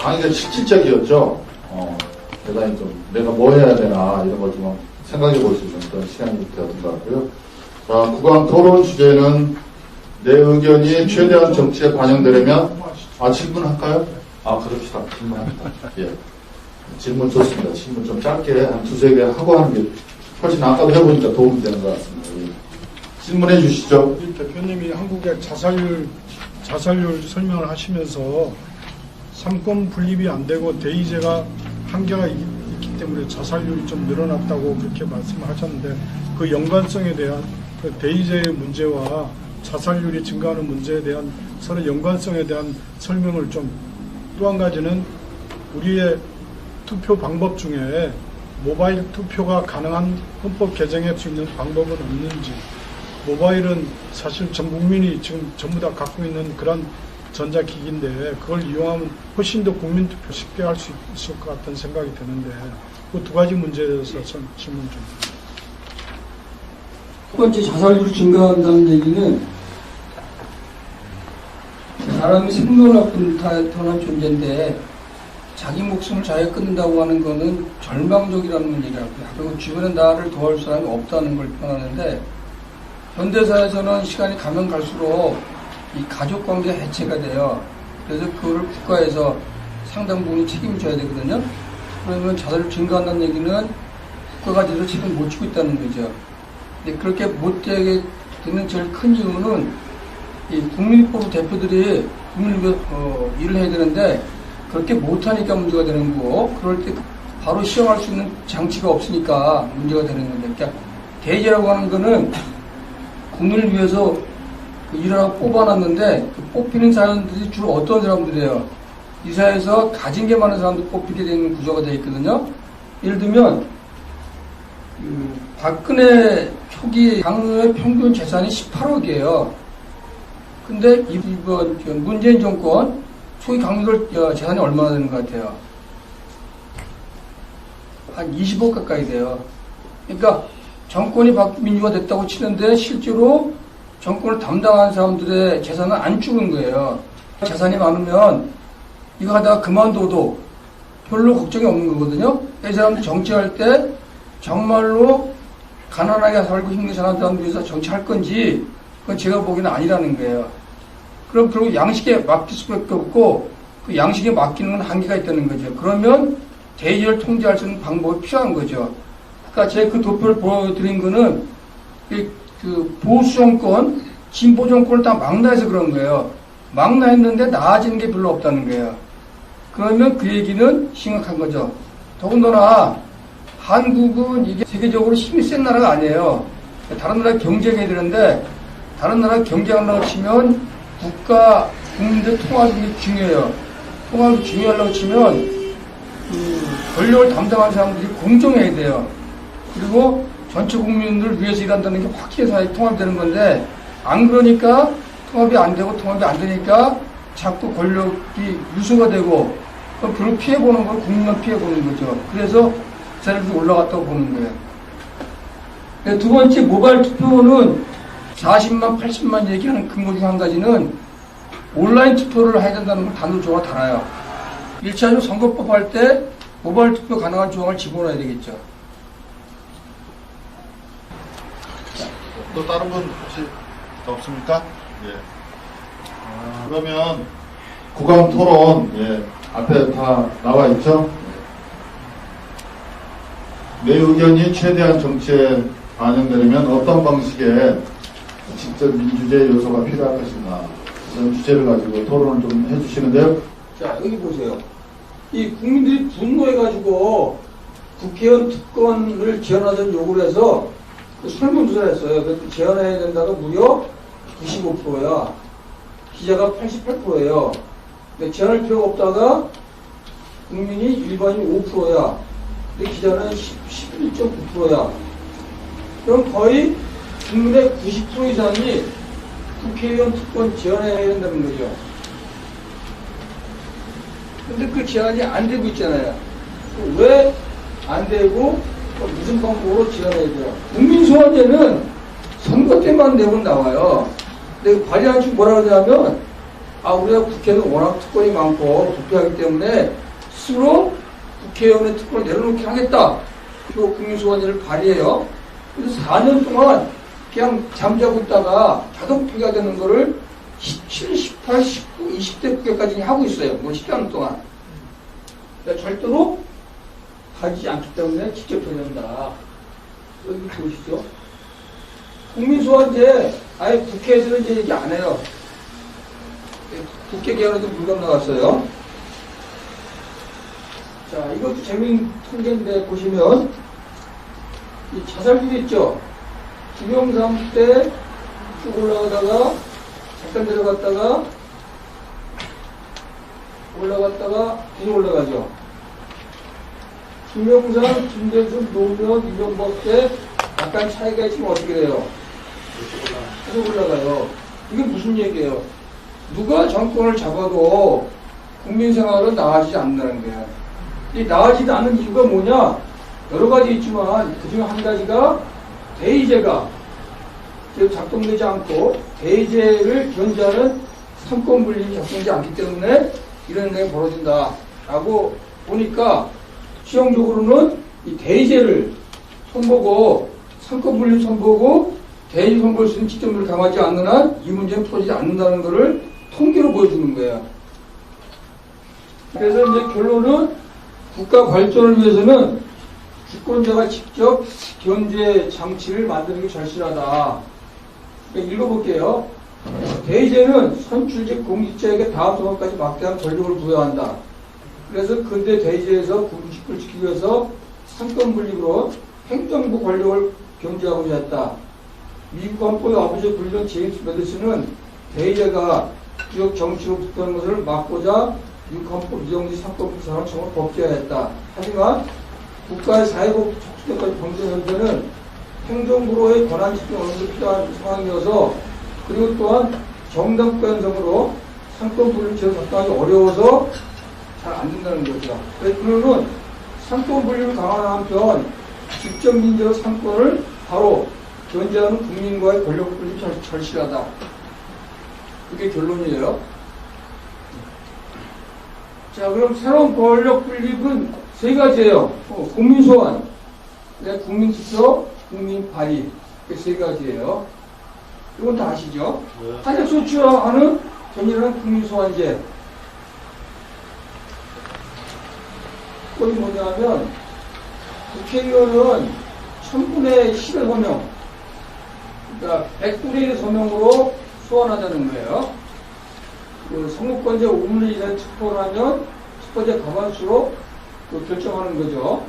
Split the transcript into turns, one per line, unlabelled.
강의가 실질적이었죠. 대단히 좀 내가 뭐 해야 되나 이런 걸 좀 생각해 볼 수 있는 그런 시간이 되었던 것 같고요. 자, 구강 토론 주제는 내 의견이 최대한 정치에 반영되려면, 질문할까요? 그럽시다. 질문합니다. 예. 질문 좋습니다. 질문 좀 짧게 한 두세 개 하고 하는 게 훨씬 아까도 해보니까 도움이 되는 것 같습니다. 예. 질문해 주시죠.
대표님이 한국의 자살률 설명을 하시면서 삼권 분립이 안 되고 대의제가 한계가 있기 때문에 자살률이 좀 늘어났다고 그렇게 말씀을 하셨는데 그 연관성에 대한 그 대의제의 문제와 자살률이 증가하는 문제에 대한 서로 연관성에 대한 설명을 좀 또 한 가지는 우리의 투표 방법 중에 모바일 투표가 가능한 헌법 개정할 수 있는 방법은 없는지 모바일은 사실 전 국민이 지금 전부 다 갖고 있는 그런 전자기기인데 그걸 이용하면 훨씬 더 국민투표 쉽게 할 수 있을 것 같다는 생각이 드는데 그 두 가지 문제에 대해서 질문 좀.
첫 번째 자살률이 증가한다는 얘기는 사람이 생존을 태어난 존재인데 자기 목숨을 자기가 끊는다고 하는 거는 절망적이라는 얘기라고요. 그리고 주변에 나를 도와줄 사람이 없다는 걸 표현하는데 현대사에서는 시간이 가면 갈수록 이 가족관계가 해체가 돼요. 그래서 그거를 국가에서 상당 부분이 책임을 져야 되거든요. 그러면 자살률 증가한다는 얘기는 국가가 제대로 책임을 못 지고 있다는 거죠. 근데 그렇게 못되게 되는 제일 큰 이유는 이 국민법으로 대표들이 국민을 위해 일을 해야 되는데 그렇게 못하니까 문제가 되는 거고 그럴 때 바로 시험할 수 있는 장치가 없으니까 문제가 되는 건데 그러니까 대의제라고 하는 거는 국민을 위해서 일을 하고 뽑아놨는데 그 뽑히는 사람들이 주로 어떤 사람들이에요? 이 사회에서 가진 게 많은 사람들 뽑히게 되는 구조가 되어 있거든요. 예를 들면 박근혜 초기 당의 평균 재산이 18억이에요. 근데 이번 문재인 정권 초기 강력을 재산이 얼마나 되는 것 같아요? 한 20억 가까이 돼요. 그러니까 정권이 민주화 됐다고 치는데 실제로 정권을 담당하는 사람들의 재산은 안 줄은 거예요. 재산이 많으면 이거 하다가 그만둬도 별로 걱정이 없는 거거든요. 이 사람들 정치할 때 정말로 가난하게 살고 힘든 사람들 위해서 정치할 건지 그건 제가 보기에는 아니라는 거예요. 그럼 결국 양식에 맡길 수밖에 없고 그 양식에 맡기는 건 한계가 있다는 거죠. 그러면 대의제를 통제할 수 있는 방법이 필요한 거죠. 그러니까 제가 그 도표를 보여드린 거는 그 보수 정권, 진보 정권을 다 망라해서 그런 거예요. 망라했는데 나아지는 게 별로 없다는 거예요. 그러면 그 얘기는 심각한 거죠. 더군다나 한국은 이게 세계적으로 힘이 센 나라가 아니에요. 다른 나라 경쟁해야 되는데 다른 나라 경쟁하려고 치면 국가, 국민들 통합이 중요해요. 통합이 중요하려고 치면 권력을 담당하는 사람들이 공정해야 돼요. 그리고 전체 국민들을 위해서 일한다는 게 확실히 사회 통합이 되는 건데 안 그러니까 통합이 안 되고 통합이 안 되니까 자꾸 권력이 유수가 되고 그럼 별로 피해보는 걸 국민만 피해보는 거죠. 그래서 자리도 올라갔다고 보는 거예요. 두 번째 모바일 투표는 40만, 80만 얘기하는 근거 중 한 가지는 온라인 투표를 해야 된다는 걸 단독 조항을 달아요. 1차적으로 선거법 할 때 모바일 투표 가능한 조항을 집어넣어야 되겠죠.
또 다른 분 혹시 더 없습니까? 예. 그러면 구강 토론, 앞에 다 나와 있죠? 내 의견이 최대한 정치에 반영되려면 어떤 방식의 직접 민주주의 요소가 필요할 것인가 그런 주제를 가지고 토론을 좀 해주시는데요.
자, 여기 보세요. 이 국민들이 분노해가지고 국회의원 특권을 지원하자는 요구를 해서 그 설문조사를 했어요. 그 지원해야 된다가 무려 95%야. 기자가 88%예요. 지원할 필요가 없다가 국민이 일반인 5%야. 근데 기자는 11.9%야. 그럼 거의 국민의 90% 이상이 국회의원 특권 지원해야 된다는 거죠. 근데 그 지원이 안 되고 있잖아요. 왜 안 되고 무슨 방법으로 지원해야 돼요? 국민소환제는 선거 때만 내면 나와요. 근데 관리한 측 뭐라 그러냐면 우리가 국회는 워낙 특권이 많고 부패하기 때문에 스스로 국회의원의 특권을 내려놓게 하겠다. 그리고 국민소원제를 발의해요. 그래서 4년 동안 그냥 잠자고 있다가 자동 폐기가 되는 거를 17, 18, 19, 20대 국회까지 하고 있어요. 뭐 14년 동안. 그러니까 절대로 가지 않기 때문에 직접 표현한다. 여기 보시죠. 국민소원제, 아예 국회에서는 이제 얘기 안 해요. 국회 개헌에도 물건 나왔어요. 자, 이것도 재미있는 통계인데 보시면, 이 자살률이 있죠? 김영삼 때 쭉 올라가다가, 잠깐 내려갔다가, 계속 올라가죠. 김영삼, 김대중, 노무현, 이명박 때 약간 차이가 있으면 어떻게 돼요? 계속 올라가요. 이게 무슨 얘기예요? 누가 정권을 잡아도 국민 생활은 나아지지 않는다는 거예요. 이 나아지지 않는 이유가 뭐냐? 여러 가지 있지만 그중 한 가지가 대의제가 지금 작동되지 않고 대의제를 견제하는 삼권 분립이 작동되지 않기 때문에 이런 일이 벌어진다라고 보니까 시형적으로는 이 대의제를 손보고 삼권 분립 손보고 대의제 손볼 수 있는 지점을 강하지 않는 한 이 문제는 풀어지지 않는다는 것을 통계로 보여주는 거예요. 그래서 이제 결론은 국가 발전을 위해서는 주권자가 직접 견제 장치를 만드는 게 절실하다. 그러니까 읽어볼게요. 대의제는 선출직 공직자에게 다음 조건까지 막대한 권력을 부여한다. 그래서 근대 대의제에서 군주직을 지키기 위해서 삼권 분립으로 행정부 권력을 견제하고자 했다. 미국 헌법의 아버지 불리던 제임스 메디슨은 대의제가 지역 정치로 붙는 것을 막고자 미국 헌법 이정지 삼권 분립 처음으로 법제화했다. 하지만 국가의 사회복 촉진까지 병정 현재는 행정부로의 권한 집중 어느 정도 필요한 상황이어서 그리고 또한 정당국가 현상으로 삼권 분립 제도 작동하기 어려워서 잘 안 된다는 거죠. 그러면 삼권 분립을 강화하는 한편 직접 민주적 삼권을 바로 견제하는 국민과의 권력 분립이 절실하다. 이게 결론이에요. 자, 그럼 새로운 권력 분립은 세 가지예요. 국민소환, 국민투표, 국민발의. 이게 세 가지예요. 이건 다 아시죠? 탄핵소추하는 전이라는 국민소환제. 그건 뭐냐면 국회의원은 1000분의 10의 서명, 그러니까 100분의 1의 서명으로 소환하자는 거예요. 그 선거권자 5분의 1의 첩보를 하면 첩보제 과반수로 결정하는 거죠.